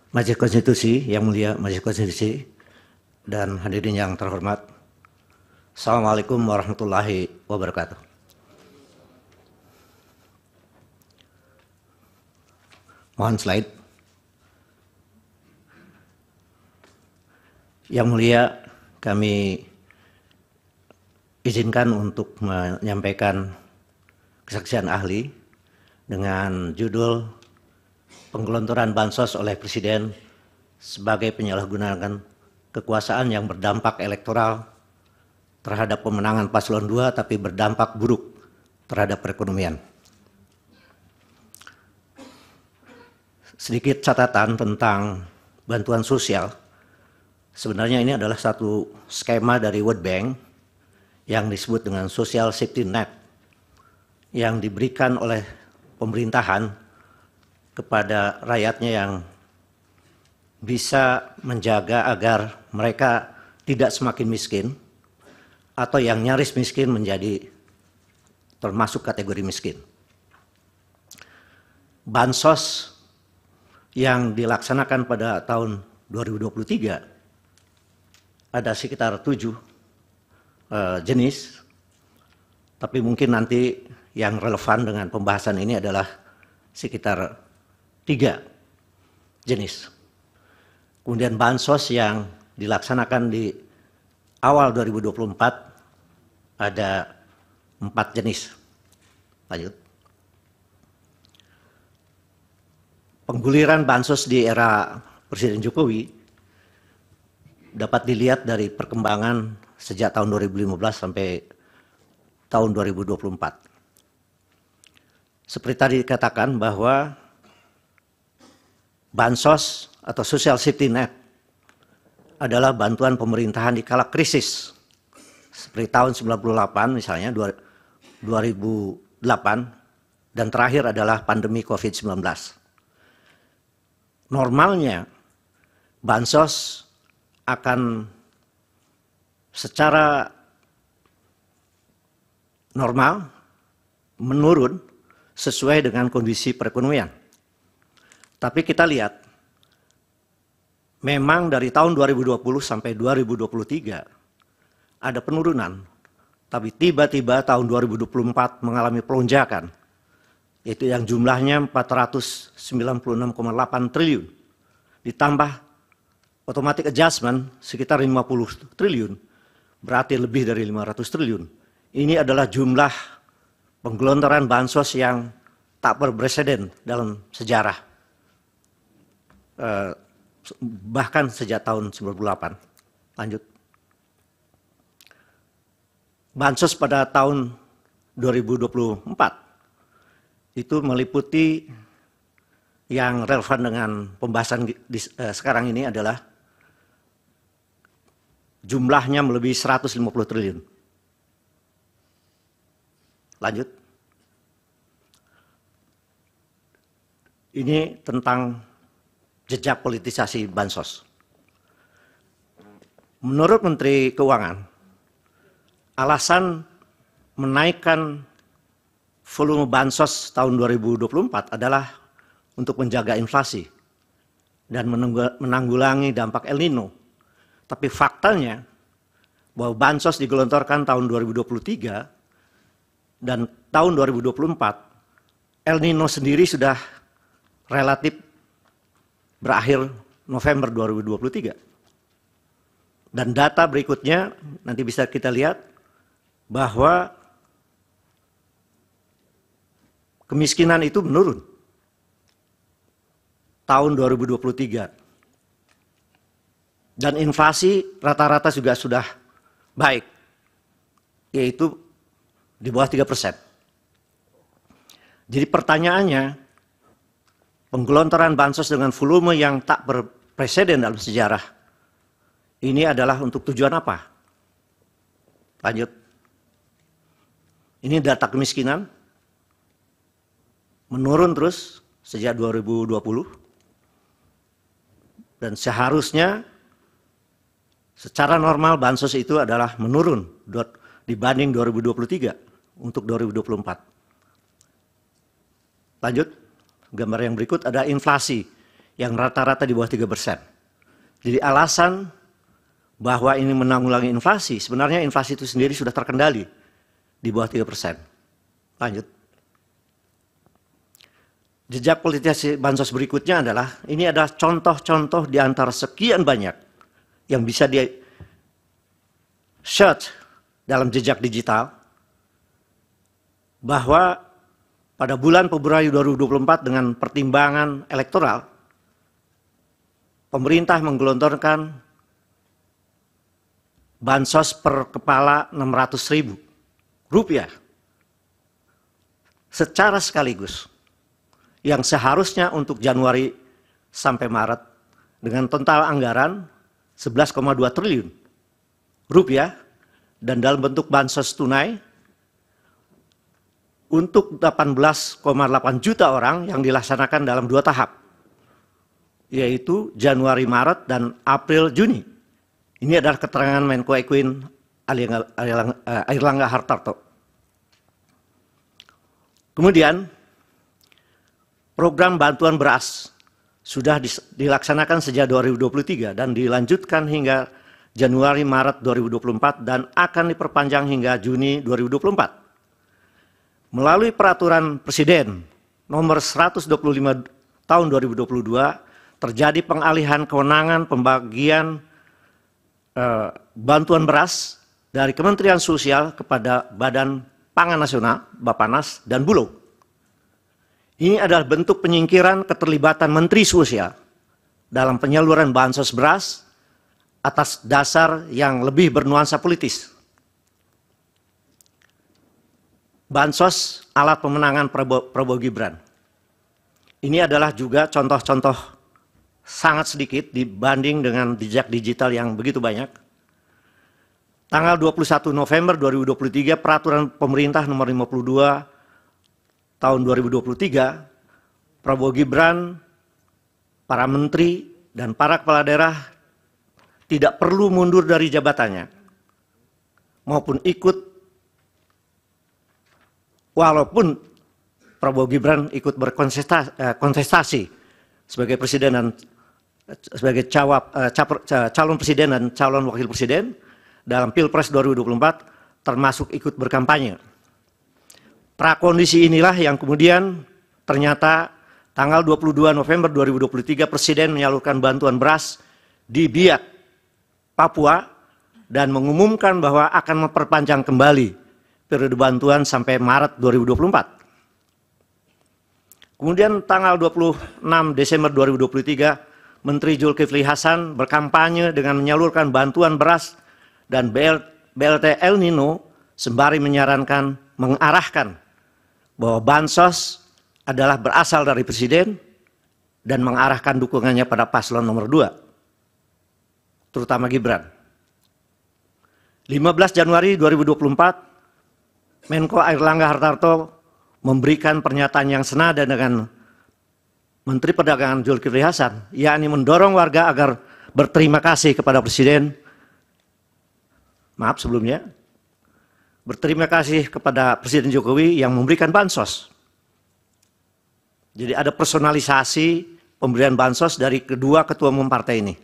Majelis Konstitusi, yang mulia Majelis Konstitusi, dan hadirin yang terhormat. Assalamualaikum warahmatullahi wabarakatuh. Mohon slide. Yang mulia, kami izinkan untuk menyampaikan kesaksian ahli dengan judul penggelontoran bansos oleh Presiden sebagai penyalahgunaan kekuasaan yang berdampak elektoral terhadap pemenangan paslon 2 tapi berdampak buruk terhadap perekonomian. Sedikit catatan tentang bantuan sosial. Sebenarnya ini adalah satu skema dari World Bank yang disebut dengan Social Safety Net yang diberikan oleh pemerintahan kepada rakyatnya yang bisa menjaga agar mereka tidak semakin miskin atau yang nyaris miskin menjadi termasuk kategori miskin. Bansos yang dilaksanakan pada tahun 2023 ada sekitar 7 jenis, tapi mungkin nanti yang relevan dengan pembahasan ini adalah sekitar 3 jenis. Kemudian bansos yang dilaksanakan di awal 2024 ada 4 jenis. Lanjut. Pengguliran bansos di era Presiden Jokowi dapat dilihat dari perkembangan sejak tahun 2015 sampai tahun 2024. Seperti tadi dikatakan bahwa bansos atau social safety net adalah bantuan pemerintahan di kala krisis. Seperti tahun 98 misalnya, 2008, dan terakhir adalah pandemi COVID-19. Normalnya bansos akan secara normal menurun sesuai dengan kondisi perekonomian. Tapi kita lihat, memang dari tahun 2020 sampai 2023 ada penurunan, tapi tiba-tiba tahun 2024 mengalami pelonjakan, yaitu yang jumlahnya 496,8 triliun, ditambah automatic adjustment sekitar 50 triliun, berarti lebih dari 500 triliun. Ini adalah jumlah penggelontoran bansos yang tak berpreseden dalam sejarah, bahkan sejak tahun 98. Lanjut. Bansos pada tahun 2024 itu meliputi yang relevan dengan pembahasan sekarang ini adalah jumlahnya melebihi 150 triliun. Lanjut. Ini tentang jejak politisasi bansos. Menurut Menteri Keuangan, alasan menaikkan volume bansos tahun 2024 adalah untuk menjaga inflasi dan menanggulangi dampak El Nino. Tapi faktanya bahwa bansos digelontorkan tahun 2023 dan tahun 2024, El Nino sendiri sudah relatif berakhir November 2023. Dan data berikutnya nanti bisa kita lihat bahwa kemiskinan itu menurun tahun 2023. Dan inflasi rata-rata juga sudah baik, yaitu di bawah 3%. Jadi pertanyaannya, penggelontoran bansos dengan volume yang tak berpreseden dalam sejarah, ini adalah untuk tujuan apa? Lanjut. Ini data kemiskinan, menurun terus sejak 2020, dan seharusnya secara normal bansos itu adalah menurun dibanding 2023 untuk 2024. Lanjut, gambar yang berikut ada inflasi yang rata-rata di bawah 3%. Jadi alasan bahwa ini menanggulangi inflasi, sebenarnya inflasi itu sendiri sudah terkendali di bawah 3%. Lanjut. Jejak politisasi bansos berikutnya adalah, ini adalah contoh-contoh di antara sekian banyak yang bisa di search dalam jejak digital, bahwa pada bulan Februari 2024 dengan pertimbangan elektoral, pemerintah menggelontorkan bansos per kepala Rp600.000 secara sekaligus, yang seharusnya untuk Januari sampai Maret dengan total anggaran 11,2 triliun rupiah, dan dalam bentuk bansos tunai untuk 18,8 juta orang yang dilaksanakan dalam 2 tahap, yaitu Januari, Maret, dan April, Juni. Ini adalah keterangan Menko Ekuin Airlangga Hartarto. Kemudian, program bantuan beras sudah dilaksanakan sejak 2023 dan dilanjutkan hingga Januari, Maret 2024 dan akan diperpanjang hingga Juni 2024. Melalui peraturan Presiden nomor 125 tahun 2022, terjadi pengalihan kewenangan pembagian bantuan beras dari Kementerian Sosial kepada Badan Pangan Nasional, Bappenas, dan Bulog. Ini adalah bentuk penyingkiran keterlibatan Menteri Sosial dalam penyaluran bansos beras atas dasar yang lebih bernuansa politis. Bansos alat pemenangan Prabowo Gibran. Ini adalah juga contoh-contoh sangat sedikit dibanding dengan jejak digital yang begitu banyak. Tanggal 21 November 2023, Peraturan Pemerintah Nomor 52 Tahun 2023, Prabowo Gibran, para menteri, dan para kepala daerah tidak perlu mundur dari jabatannya maupun ikut, walaupun Prabowo Gibran ikut berkontestasi sebagai presiden dan sebagai calon presiden dan calon wakil presiden dalam Pilpres 2024, termasuk ikut berkampanye. Prakondisi inilah yang kemudian ternyata tanggal 22 November 2023 Presiden menyalurkan bantuan beras di Biak, Papua, dan mengumumkan bahwa akan memperpanjang kembali periode bantuan sampai Maret 2024. Kemudian tanggal 26 Desember 2023, Menteri Zulkifli Hasan berkampanye dengan menyalurkan bantuan beras dan BLT El Nino sembari mengarahkan bahwa bansos adalah berasal dari Presiden dan mengarahkan dukungannya pada paslon nomor 2, terutama Gibran. 15 Januari 2024, Menko Airlangga Hartarto memberikan pernyataan yang senada dengan Menteri Perdagangan Zulkifli Hasan, yakni mendorong warga agar berterima kasih kepada Presiden. Maaf sebelumnya, berterima kasih kepada Presiden Jokowi yang memberikan bansos. Jadi ada personalisasi pemberian bansos dari kedua ketua umum partai ini.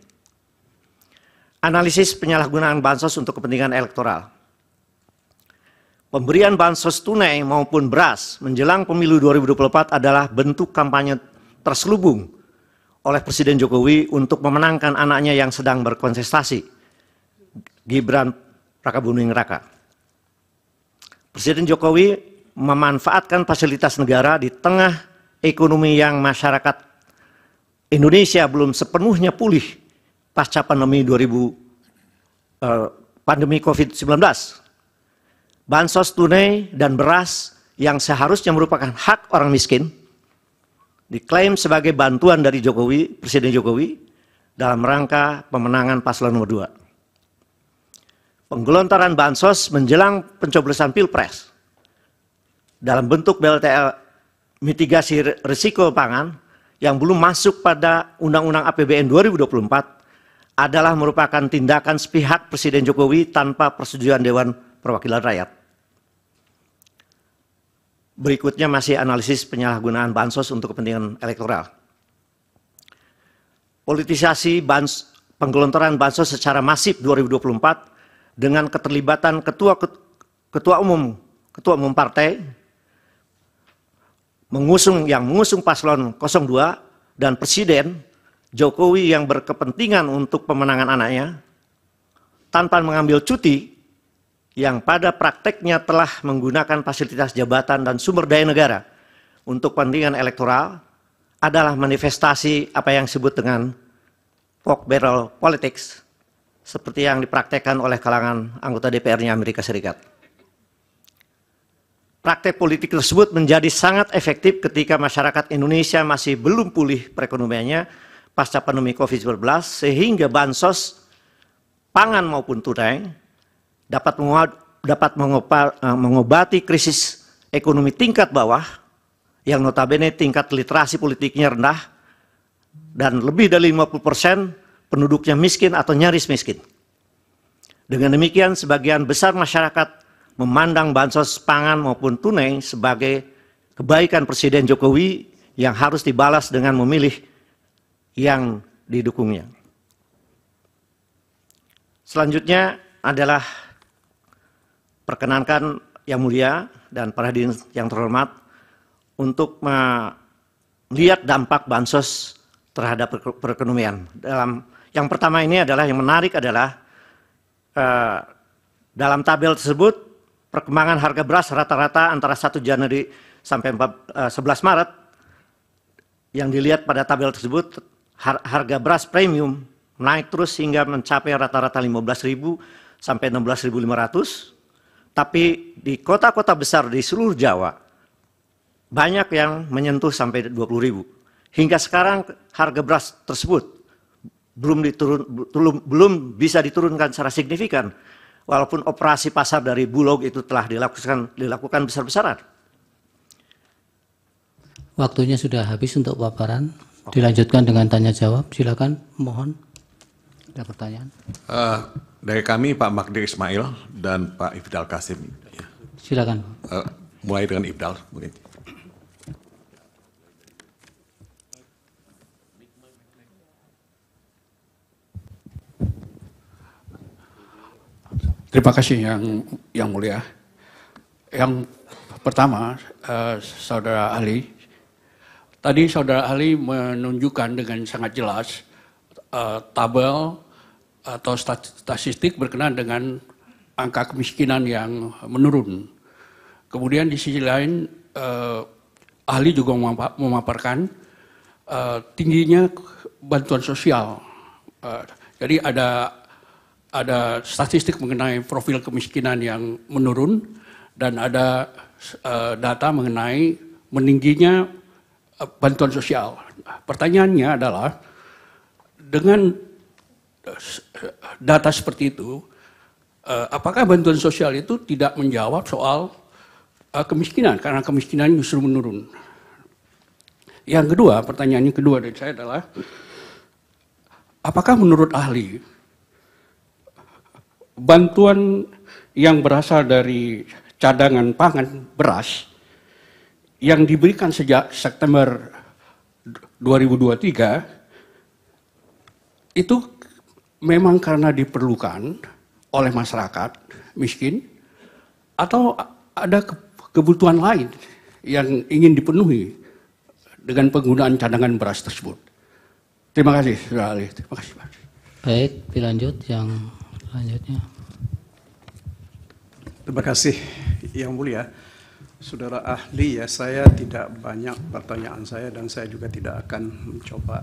Analisis penyalahgunaan bansos untuk kepentingan elektoral. Pemberian bansos tunai maupun beras menjelang pemilu 2024 adalah bentuk kampanye terselubung oleh Presiden Jokowi untuk memenangkan anaknya yang sedang berkontestasi, Gibran Rakabuming Raka. Presiden Jokowi memanfaatkan fasilitas negara di tengah ekonomi yang masyarakat Indonesia belum sepenuhnya pulih pasca pandemi COVID-19. Bansos tunai dan beras yang seharusnya merupakan hak orang miskin diklaim sebagai bantuan dari Jokowi, Presiden Jokowi, dalam rangka pemenangan paslon nomor 2. Penggelontaran bansos menjelang pencoblosan Pilpres dalam bentuk BLTL mitigasi risiko pangan yang belum masuk pada Undang-Undang APBN 2024 adalah merupakan tindakan sepihak Presiden Jokowi tanpa persetujuan Dewan Perwakilan Rakyat. Berikutnya masih analisis penyalahgunaan bansos untuk kepentingan elektoral. politisasi penggelontoran bansos secara masif 2024 dengan keterlibatan ketua umum partai mengusung paslon 02 dan Presiden Jokowi yang berkepentingan untuk pemenangan anaknya tanpa mengambil cuti yang pada prakteknya telah menggunakan fasilitas jabatan dan sumber daya negara untuk kepentingan elektoral adalah manifestasi apa yang disebut dengan pork barrel politics seperti yang dipraktekkan oleh kalangan anggota DPR-nya Amerika Serikat. Praktek politik tersebut menjadi sangat efektif ketika masyarakat Indonesia masih belum pulih perekonomiannya pasca pandemi COVID-19 sehingga bansos pangan maupun tunai dapat mengobati krisis ekonomi tingkat bawah yang notabene tingkat literasi politiknya rendah dan lebih dari 50% penduduknya miskin atau nyaris miskin. Dengan demikian sebagian besar masyarakat memandang bansos pangan maupun tunai sebagai kebaikan Presiden Jokowi yang harus dibalas dengan memilih yang didukungnya. Selanjutnya adalah perkenankan yang mulia dan para hadirin yang terhormat untuk melihat dampak bansos terhadap perekonomian. Yang pertama ini adalah yang menarik adalah dalam tabel tersebut perkembangan harga beras rata-rata antara 1 Januari sampai 11 Maret yang dilihat pada tabel tersebut harga beras premium naik terus hingga mencapai rata-rata 15.000 sampai 16.500. Tapi di kota-kota besar di seluruh Jawa banyak yang menyentuh sampai 20.000. Hingga sekarang harga beras tersebut belum bisa diturunkan secara signifikan. Walaupun operasi pasar dari Bulog itu telah dilakukan besar-besaran. Waktunya sudah habis untuk paparan. Dilanjutkan dengan tanya jawab. Silakan, mohon. Ada pertanyaan? Dari kami Pak Magdir Ismail dan Pak Ifdal Kasim. Silakan. Mulai dengan Ifdal mungkin. Terima kasih yang mulia. Yang pertama, saudara ahli, tadi saudara ahli menunjukkan dengan sangat jelas tabel atau statistik berkenaan dengan angka kemiskinan yang menurun. Kemudian di sisi lain, ahli juga memaparkan tingginya bantuan sosial. Jadi ada statistik mengenai profil kemiskinan yang menurun dan ada data mengenai meningginya bantuan sosial. Pertanyaannya adalah dengan data seperti itu, apakah bantuan sosial itu tidak menjawab soal kemiskinan karena kemiskinan justru menurun? Yang kedua, pertanyaan yang kedua dari saya adalah apakah menurut ahli bantuan yang berasal dari cadangan pangan beras yang diberikan sejak September 2023 itu memang karena diperlukan oleh masyarakat miskin atau ada kebutuhan lain yang ingin dipenuhi dengan penggunaan cadangan beras tersebut? Terima kasih, Saudara ahli. Terima kasih, Pak. Baik, dilanjut yang selanjutnya. Terima kasih yang mulia. Saudara ahli, ya saya tidak banyak pertanyaan saya dan saya juga tidak akan mencoba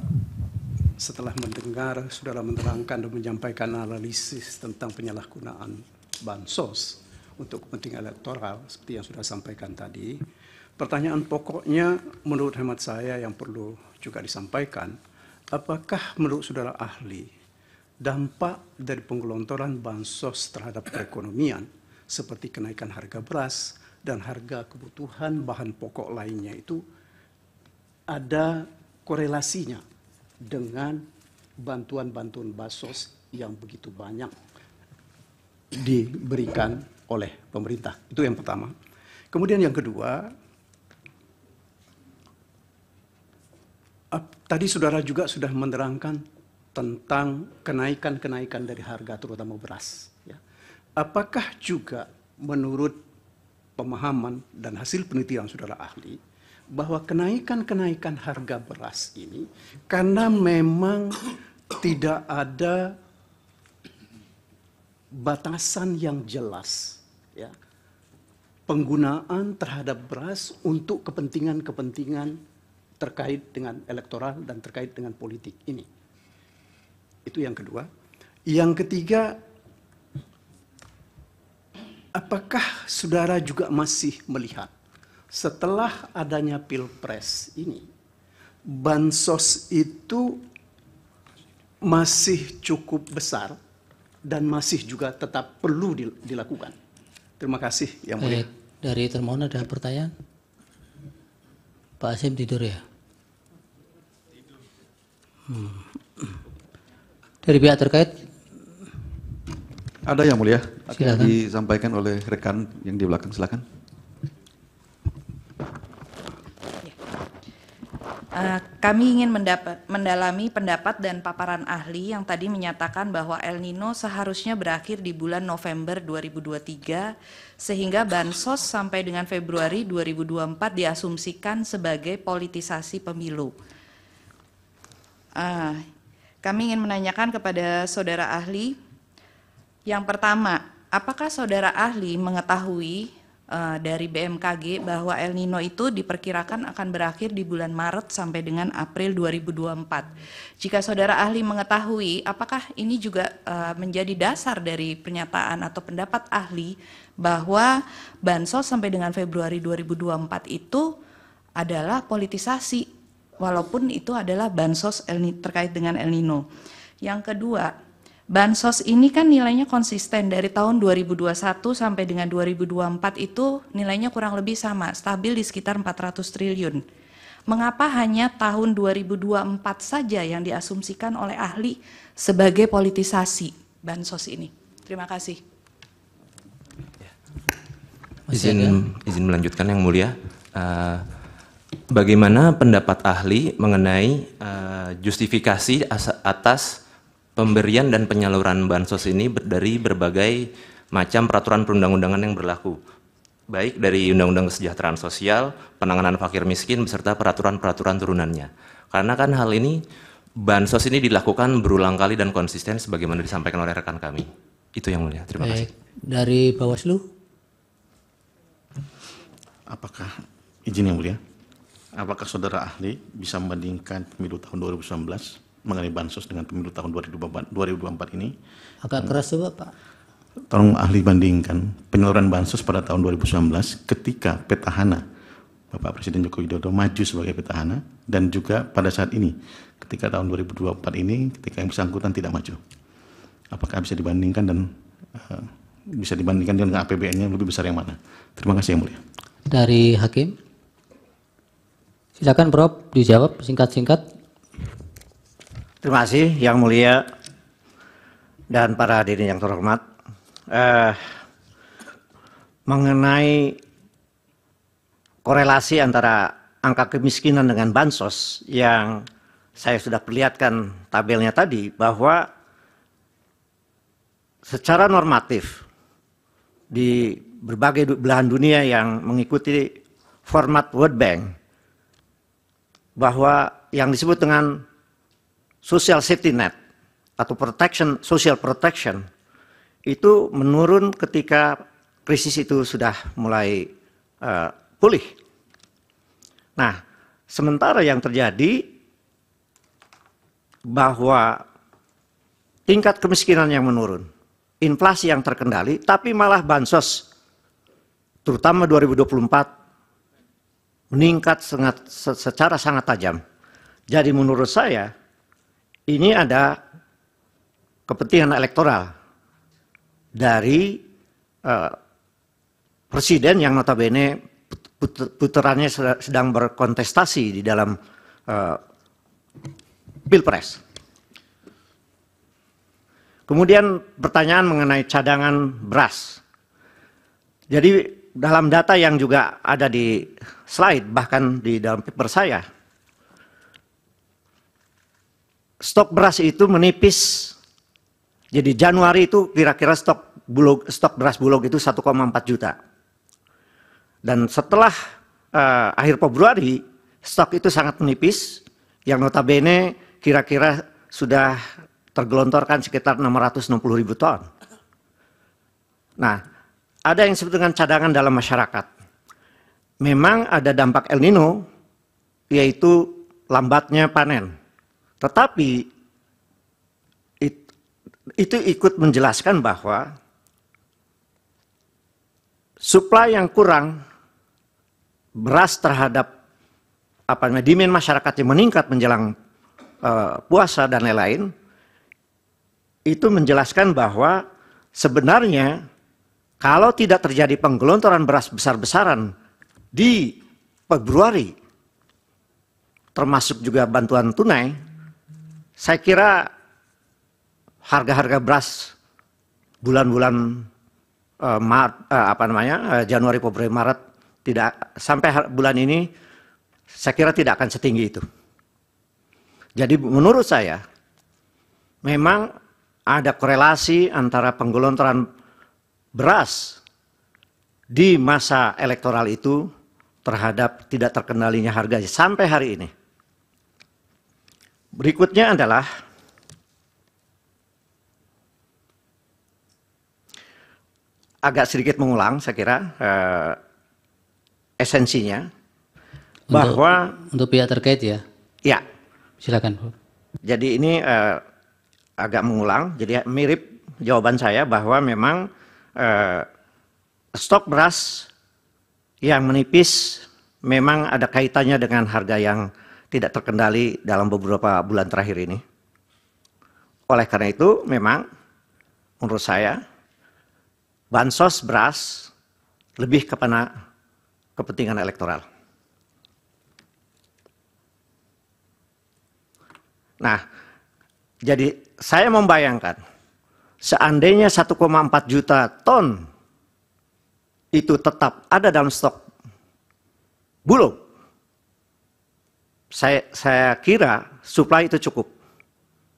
setelah mendengar saudara menerangkan dan menyampaikan analisis tentang penyalahgunaan bansos untuk kepentingan elektoral seperti yang sudah sampaikan tadi. Pertanyaan pokoknya menurut hemat saya yang perlu juga disampaikan, apakah menurut saudara ahli dampak dari penggelontoran bansos terhadap perekonomian seperti kenaikan harga beras dan harga kebutuhan bahan pokok lainnya itu ada korelasinya dengan bantuan-bantuan bansos yang begitu banyak diberikan oleh pemerintah? Itu yang pertama. Kemudian yang kedua, tadi saudara juga sudah menerangkan tentang kenaikan-kenaikan dari harga terutama beras. Ya. Apakah juga menurut pemahaman dan hasil penelitian saudara ahli, bahwa kenaikan-kenaikan harga beras ini karena memang tidak ada batasan yang jelas, ya, penggunaan terhadap beras untuk kepentingan-kepentingan terkait dengan elektoral dan terkait dengan politik ini. Itu yang kedua. Yang ketiga, apakah saudara juga masih melihat setelah adanya Pilpres ini, bansos itu masih cukup besar dan masih juga tetap perlu dilakukan? Terima kasih yang mulia. Baik, dari termohon ada pertanyaan? Pak Hasim tidur ya? Dari pihak terkait? Ada yang mulia, akan Silakan. disampaikan oleh rekan yang di belakang, silakan. Kami ingin mendalami pendapat dan paparan ahli yang tadi menyatakan bahwa El Nino seharusnya berakhir di bulan November 2023 sehingga bansos sampai dengan Februari 2024 diasumsikan sebagai politisasi pemilu. Kami ingin menanyakan kepada saudara ahli, yang pertama, apakah saudara ahli mengetahui dari BMKG bahwa El Nino itu diperkirakan akan berakhir di bulan Maret sampai dengan April 2024. Jika saudara ahli mengetahui, apakah ini juga menjadi dasar dari pernyataan atau pendapat ahli bahwa bansos sampai dengan Februari 2024 itu adalah politisasi, walaupun itu adalah bansos terkait dengan El Nino. Yang kedua, bansos ini kan nilainya konsisten dari tahun 2021 sampai dengan 2024 itu nilainya kurang lebih sama, stabil di sekitar 400 triliun. Mengapa hanya tahun 2024 saja yang diasumsikan oleh ahli sebagai politisasi bansos ini? Terima kasih. Izin melanjutkan yang mulia. Bagaimana pendapat ahli mengenai justifikasi atas pemberian dan penyaluran bansos ini dari berbagai macam peraturan perundang-undangan yang berlaku, baik dari Undang-Undang Kesejahteraan Sosial, Penanganan Fakir Miskin, beserta peraturan-peraturan turunannya. Karena kan hal ini, bansos ini dilakukan berulang kali dan konsisten sebagaimana disampaikan oleh rekan kami. Itu yang mulia. Terima kasih. Dari Bawaslu? Apakah, izin yang mulia, apakah saudara ahli bisa membandingkan pemilu tahun 2019 mengenai bansos dengan pemilu tahun 2024 ini? Agak keras coba Pak. Tolong ahli bandingkan penyaluran bansos pada tahun 2019 ketika petahana Bapak Presiden Joko Widodo maju sebagai petahana, dan juga pada saat ini ketika tahun 2024 ini ketika yang bersangkutan tidak maju. Apakah bisa dibandingkan dan bisa dibandingkan dengan APBN-nya lebih besar yang mana? Terima kasih yang mulia. Dari Hakim? Silakan Prof, dijawab singkat-singkat. Terima kasih yang mulia dan para hadirin yang terhormat. Mengenai korelasi antara angka kemiskinan dengan bansos yang saya sudah perlihatkan tabelnya tadi, bahwa secara normatif di berbagai belahan dunia yang mengikuti format World Bank, bahwa yang disebut dengan social safety net atau social protection itu menurun ketika krisis itu sudah mulai pulih. Nah, sementara yang terjadi bahwa tingkat kemiskinan yang menurun, inflasi yang terkendali, tapi malah bansos terutama 2024 meningkat secara sangat tajam. Jadi menurut saya ini ada kepentingan elektoral dari presiden yang notabene puterannya sedang berkontestasi di dalam Pilpres. Kemudian pertanyaan mengenai cadangan beras. Jadi dalam data yang juga ada di slide, bahkan di dalam paper saya, stok beras itu menipis. Jadi Januari itu kira-kira stok beras Bulog itu 1,4 juta. Dan setelah akhir Februari, stok itu sangat menipis, yang notabene kira-kira sudah tergelontorkan sekitar 660.000 ton. Nah, ada yang disebut dengan cadangan dalam masyarakat. Memang ada dampak El Nino, yaitu lambatnya panen. Tetapi itu ikut menjelaskan bahwa suplai yang kurang beras terhadap demand masyarakat yang meningkat menjelang puasa dan lain-lain, itu menjelaskan bahwa sebenarnya kalau tidak terjadi penggelontoran beras besar-besaran di Februari, termasuk juga bantuan tunai, saya kira harga-harga beras bulan-bulan Januari, Februari, Maret tidak sampai bulan ini, saya kira tidak akan setinggi itu. Jadi menurut saya memang ada korelasi antara penggelontoran beras di masa elektoral itu terhadap tidak terkendalinya harga sampai hari ini. Berikutnya adalah agak sedikit mengulang, saya kira esensinya bahwa untuk pihak terkait ya. Ya, silakan. jadi ini agak mengulang, jadi mirip jawaban saya bahwa memang stok beras yang menipis memang ada kaitannya dengan harga yang tidak terkendali dalam beberapa bulan terakhir ini. Oleh karena itu memang menurut saya bansos beras lebih kepada kepentingan elektoral. Nah, jadi saya membayangkan seandainya 1,4 juta ton itu tetap ada dalam stok Bulog, saya kira suplai itu cukup.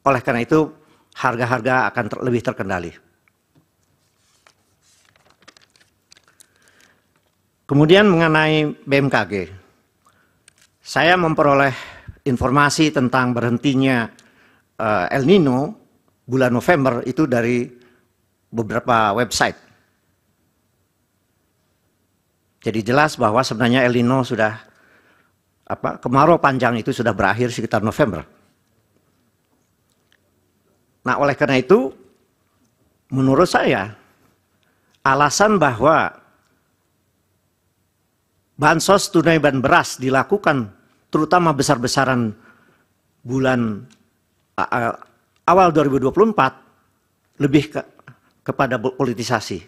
Oleh karena itu harga-harga akan lebih terkendali. Kemudian mengenai BMKG, saya memperoleh informasi tentang berhentinya El Nino bulan November itu dari beberapa website. Jadi jelas bahwa sebenarnya El Nino sudah kemarau panjang itu sudah berakhir sekitar November. Nah, oleh karena itu menurut saya alasan bahwa bansos tunai dan beras dilakukan terutama besar-besaran bulan awal 2024 lebih kepada politisasi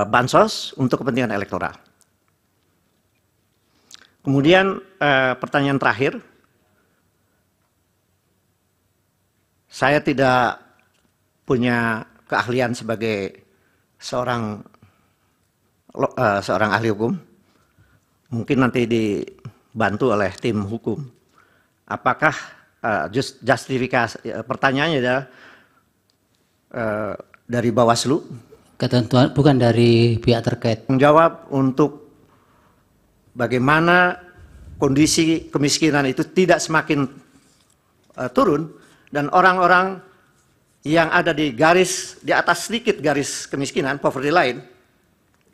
bansos untuk kepentingan elektoral. Kemudian pertanyaan terakhir, saya tidak punya keahlian sebagai seorang ahli hukum, mungkin nanti dibantu oleh tim hukum. Apakah justifikasi pertanyaannya adalah dari Bawaslu? Ketentuan bukan dari pihak terkait. Menjawab untuk bagaimana kondisi kemiskinan itu tidak semakin turun dan orang-orang yang ada di atas sedikit garis kemiskinan, poverty line,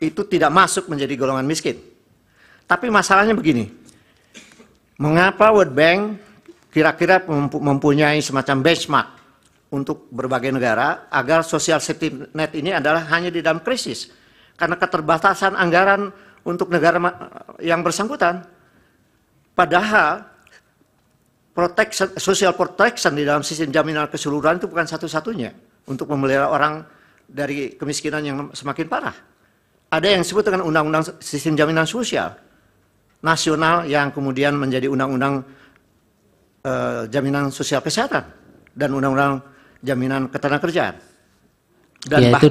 itu tidak masuk menjadi golongan miskin. Tapi masalahnya begini, mengapa World Bank kira-kira mempunyai semacam benchmark untuk berbagai negara agar social safety net ini adalah hanya di dalam krisis? Karena keterbatasan anggaran untuk negara yang bersangkutan. Padahal social protection di dalam sistem jaminan keseluruhan itu bukan satu-satunya untuk memelihara orang dari kemiskinan yang semakin parah. Ada yang disebut dengan undang-undang sistem jaminan sosial nasional yang kemudian menjadi undang-undang jaminan sosial kesehatan dan undang-undang jaminan ketenagakerjaan. Dan ya, itu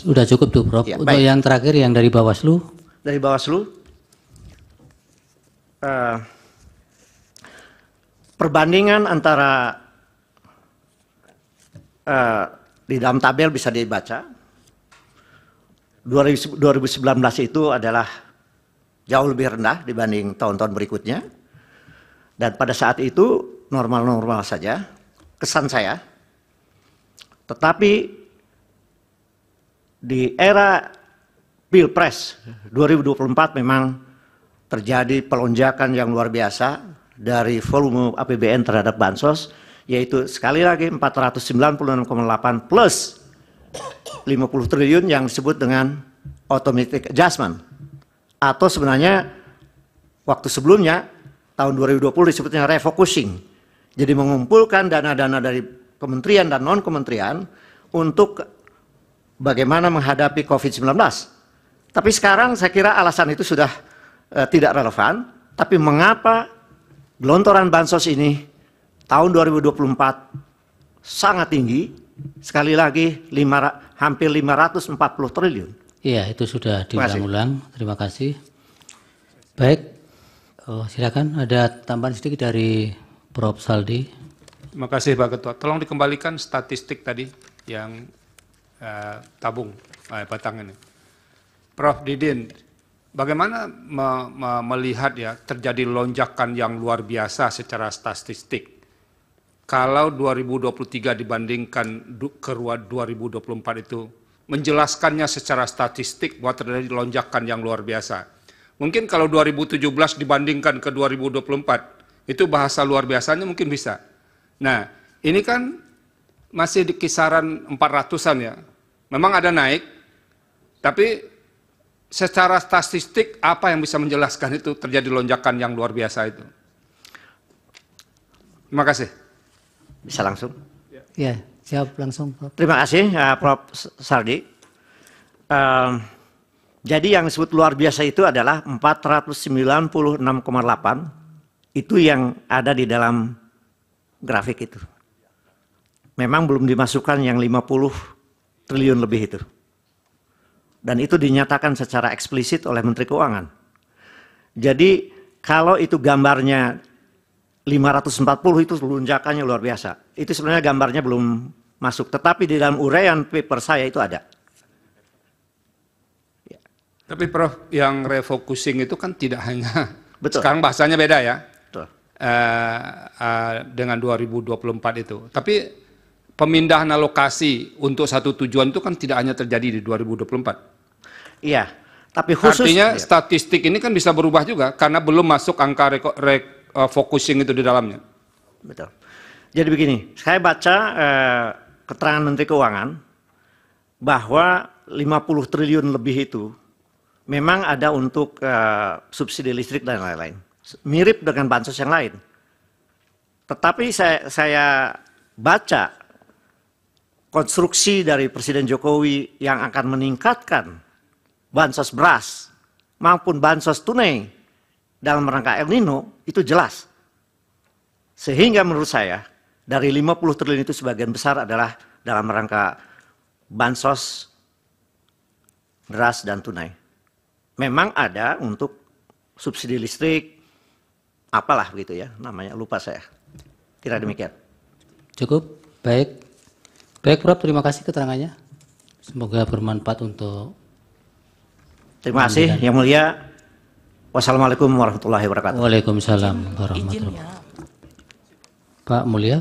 sudah cukup tuh, Prof. Ya, untuk baik. Yang terakhir yang dari Bawaslu. Dari Bawaslu, perbandingan antara di dalam tabel bisa dibaca, 2019 itu adalah jauh lebih rendah dibanding tahun-tahun berikutnya, dan pada saat itu normal-normal saja, kesan saya. Tetapi di era Pilpres 2024 memang terjadi pelonjakan yang luar biasa dari volume APBN terhadap bansos, yaitu sekali lagi 496,8 plus 50 triliun yang disebut dengan automatic adjustment. Atau sebenarnya waktu sebelumnya, tahun 2020 disebutnya refocusing. Jadi mengumpulkan dana-dana dari kementerian dan non-kementerian untuk bagaimana menghadapi COVID-19. Tapi sekarang saya kira alasan itu sudah tidak relevan, tapi mengapa gelontoran bansos ini tahun 2024 sangat tinggi, sekali lagi hampir 540 triliun. Iya, itu sudah diulang-ulang. Terima kasih. Baik, silakan ada tambahan sedikit dari Prof. Saldi. Terima kasih Pak Ketua. Tolong dikembalikan statistik tadi yang tabung batang ini. Prof. Didin, bagaimana melihat ya terjadi lonjakan yang luar biasa secara statistik? Kalau 2023 dibandingkan ke 2024 itu menjelaskannya secara statistik bahwa terjadi lonjakan yang luar biasa. Mungkin kalau 2017 dibandingkan ke 2024 itu bahasa luar biasanya mungkin bisa. Nah, ini kan masih di kisaran 400-an ya. Memang ada naik, tapi secara statistik apa yang bisa menjelaskan itu terjadi lonjakan yang luar biasa itu? Terima kasih. Bisa langsung? Ya, siap langsung Prof. Terima kasih Prof. Saldi. Jadi yang disebut luar biasa itu adalah 496,8, itu yang ada di dalam grafik itu. Memang belum dimasukkan yang 50 triliun lebih itu. Dan itu dinyatakan secara eksplisit oleh Menteri Keuangan. Jadi kalau itu gambarnya 540 itu lonjakannya luar biasa. Itu sebenarnya gambarnya belum masuk. Tetapi di dalam uraian paper saya itu ada. Ya. Tapi Prof, yang refocusing itu kan tidak hanya, betul. Sekarang bahasanya beda ya. Betul. Dengan 2024 itu. Tapi pemindahan alokasi untuk satu tujuan itu kan tidak hanya terjadi di 2024. Iya, tapi khusus artinya statistik ini kan bisa berubah juga karena belum masuk angka focusing itu di dalamnya. Betul. Jadi begini, saya baca keterangan Menteri Keuangan bahwa 50 triliun lebih itu memang ada untuk subsidi listrik dan lain-lain. Mirip dengan bansos yang lain. Tetapi saya baca konstruksi dari Presiden Jokowi yang akan meningkatkan bansos beras maupun bansos tunai dalam rangka El Nino itu jelas. Sehingga menurut saya dari 50 triliun itu sebagian besar adalah dalam rangka bansos beras dan tunai. Memang ada untuk subsidi listrik apalah begitu ya namanya, lupa saya. Kira demikian. Cukup, baik. Baik Prof, terima kasih keterangannya. Semoga bermanfaat untuk. Terima kasih Yang Mulia. Wassalamualaikum warahmatullahi wabarakatuh. Waalaikumsalam warahmatullahi wabarakatuh. Pak Mulia.